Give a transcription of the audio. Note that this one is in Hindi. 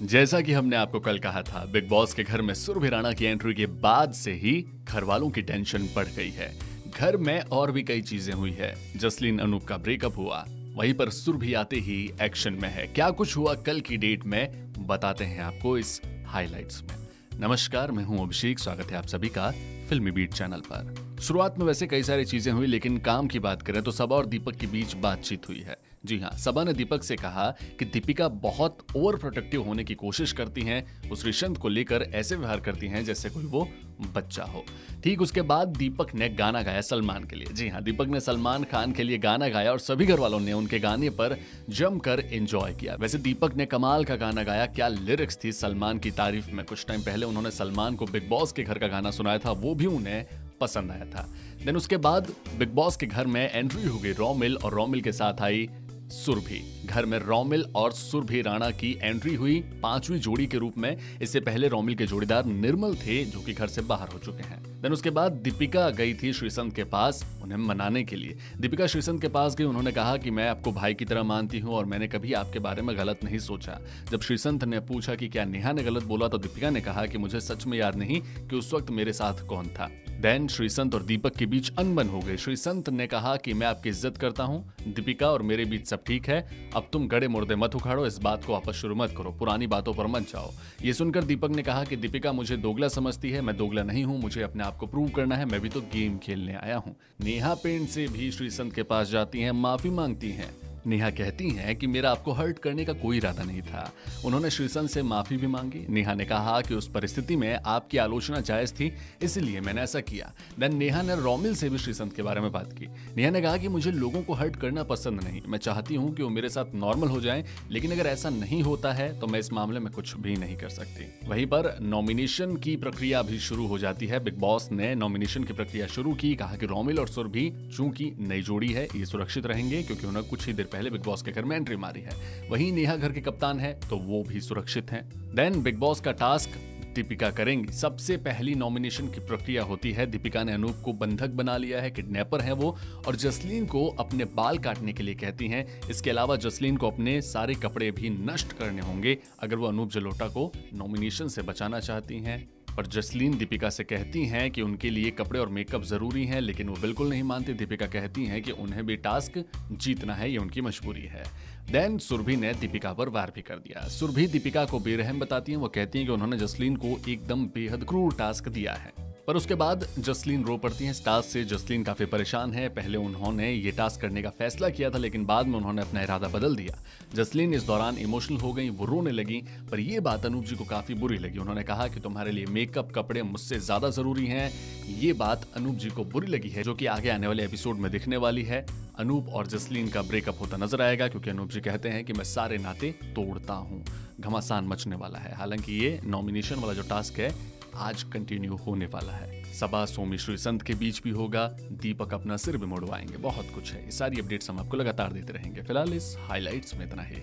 जैसा कि हमने आपको कल कहा था, बिग बॉस के घर में सुरभि राणा की एंट्री के बाद से ही घर वालों की टेंशन बढ़ गई है। घर में और भी कई चीजें हुई है। जसलीन अनूप का ब्रेकअप हुआ, वहीं पर सुरभि आते ही एक्शन में है। क्या कुछ हुआ कल की डेट में, बताते हैं आपको इस हाइलाइट्स में। नमस्कार, मैं हूं अभिषेक, स्वागत है आप सभी का फिल्मी बीट चैनल पर। शुरुआत में वैसे कई सारी चीजें हुई, लेकिन काम की बात करें तो सबा और दीपक के बीच बातचीत हुई है। जी हाँ, सबा ने दीपक से कहा कि दीपिका बहुत ओवर प्रोटेक्टिव होने की कोशिश करती हैं, उस श्रीसंत को लेकर ऐसे व्यवहार करती हैं जैसे कोई वो बच्चा हो। ठीक उसके बाद दीपक ने गाना गाया सलमान के लिए। जी हाँ, दीपक ने सलमान खान के लिए गाना गाया और सभी घर वालों ने उनके गाने पर जमकर एंजॉय किया। वैसे दीपक ने कमाल का गाना गाया, क्या लिरिक्स थी सलमान की तारीफ में। कुछ टाइम पहले उन्होंने सलमान को बिग बॉस के घर का गाना सुनाया था, वो भी उन्हें पसंद आया था। देन उसके बाद बिग बॉस के घर में एंट्री हो गई रोमिल, और रोमिल के साथ आई सुरभि। घर में रोमिल और सुरभि राणा की एंट्री हुई पांचवी जोड़ी के रूप में। इससे पहले रोमिल के जोड़ीदार निर्मल थे, जो कि घर से बाहर हो चुके हैं। देन उसके बाद दीपिका गई थी श्रीसंत के पास उन्हें मनाने के लिए। दीपिका श्रीसंत के पास गई, उन्होंने कहा कि मैं आपको भाई की तरह मानती हूँ और मैंने कभी आपके बारे में गलत नहीं सोचा। जब श्रीसंत ने पूछा कि क्या नेहा ने गलत बोला, तो दीपिका ने कहा कि मुझे सच में याद नहीं कि उस वक्त मेरे साथ कौन था। देन श्रीसंत और दीपक के बीच अनबन हो गई। श्रीसंत ने कहा कि मैं आपकी इज्जत करता हूँ दीपिका, और मेरे बीच सब ठीक है, अब तुम गड़े मुर्दे मत उखाड़ो, इस बात को वापस शुरू मत करो, पुरानी बातों पर मत जाओ। ये सुनकर दीपक ने कहा कि दीपिका मुझे दोगला समझती है, मैं दोगला नहीं हूँ, मुझे अपने आप को प्रूव करना है, मैं भी तो गेम खेलने आया हूँ। नेहा पेंट से भी श्रीसंत के पास जाती हैं, माफी मांगती हैं। नेहा कहती हैं कि मेरा आपको हर्ट करने का कोई इरादा नहीं था। उन्होंने श्रीसंत से माफी भी मांगी। नेहा ने कहा कि उस परिस्थिति में आपकी आलोचना जायज थी, इसलिए मैंने ऐसा किया। देन नेहा ने रोमिल से भी श्रीसंत के बारे में बात की। नेहा ने कहा कि मुझे लोगों को हर्ट करना पसंद नहीं, मैं चाहती हूँ कि वो मेरे साथ नॉर्मल हो जाएं, लेकिन अगर ऐसा नहीं होता है तो मैं इस मामले में कुछ भी नहीं कर सकती। वहीं पर नॉमिनेशन की प्रक्रिया भी शुरू हो जाती है। बिग बॉस ने नॉमिनेशन की प्रक्रिया शुरू की। कहा कि रोमिल और सुरभि चूंकि नई जोड़ी है, ये सुरक्षित रहेंगे क्योंकि उन्हें कुछ ही देर पहले बिग बॉस के घर में एंट्री मारी है। वहीं नेहा घर के कप्तान है तो वो भी सुरक्षित हैं। देन बिग बॉस का टास्क दीपिका करेंगी। सबसे पहली नॉमिनेशन की प्रक्रिया होती है। दीपिका ने अनूप को बंधक बना लिया है, किडनैपर है वो, और जसलीन को अपने बाल काटने के लिए कहती हैं। इसके अलावा जसलीन को अपने सारे कपड़े भी नष्ट करने होंगे अगर वो अनूप जलोटा को नॉमिनेशन से बचाना चाहती हैं। और जसलीन दीपिका से कहती हैं कि उनके लिए कपड़े और मेकअप जरूरी हैं, लेकिन वो बिल्कुल नहीं मानती। दीपिका कहती हैं कि उन्हें भी टास्क जीतना है, ये उनकी मजबूरी है। देन सुरभि ने दीपिका पर वार भी कर दिया। सुरभि दीपिका को बेरहम बताती हैं। वो कहती हैं कि उन्होंने जसलीन को एकदम बेहद क्रूर टास्क दिया है। पर उसके बाद जसलीन रो पड़ती हैं। इस टास्क से जसलीन काफी परेशान है। पहले उन्होंने ये टास्क करने का फैसला किया था, लेकिन बाद में उन्होंने अपना इरादा बदल दिया। जसलीन इस दौरान इमोशनल हो गई, वो रोने लगी। पर यह बात अनूप जी को काफी बुरी लगी। उन्होंने कहा कि तुम्हारे लिए मेकअप कपड़े मुझसे ज्यादा जरूरी हैं। ये बात अनूप जी को बुरी लगी है, जो कि आगे आने वाले एपिसोड में दिखने वाली है। अनूप और जसलीन का ब्रेकअप होता नजर आएगा, क्योंकि अनूप जी कहते हैं कि मैं सारे नाते तोड़ता हूँ। घमासान मचने वाला है। हालांकि ये नॉमिनेशन वाला जो टास्क है आज कंटिन्यू होने वाला है। सबा सोमी श्रीसंत के बीच भी होगा। दीपक अपना सिर भी मुड़वाएंगे। बहुत कुछ है। ये सारी अपडेट्स हम आपको लगातार देते रहेंगे। फिलहाल इस हाइलाइट्स में इतना ही।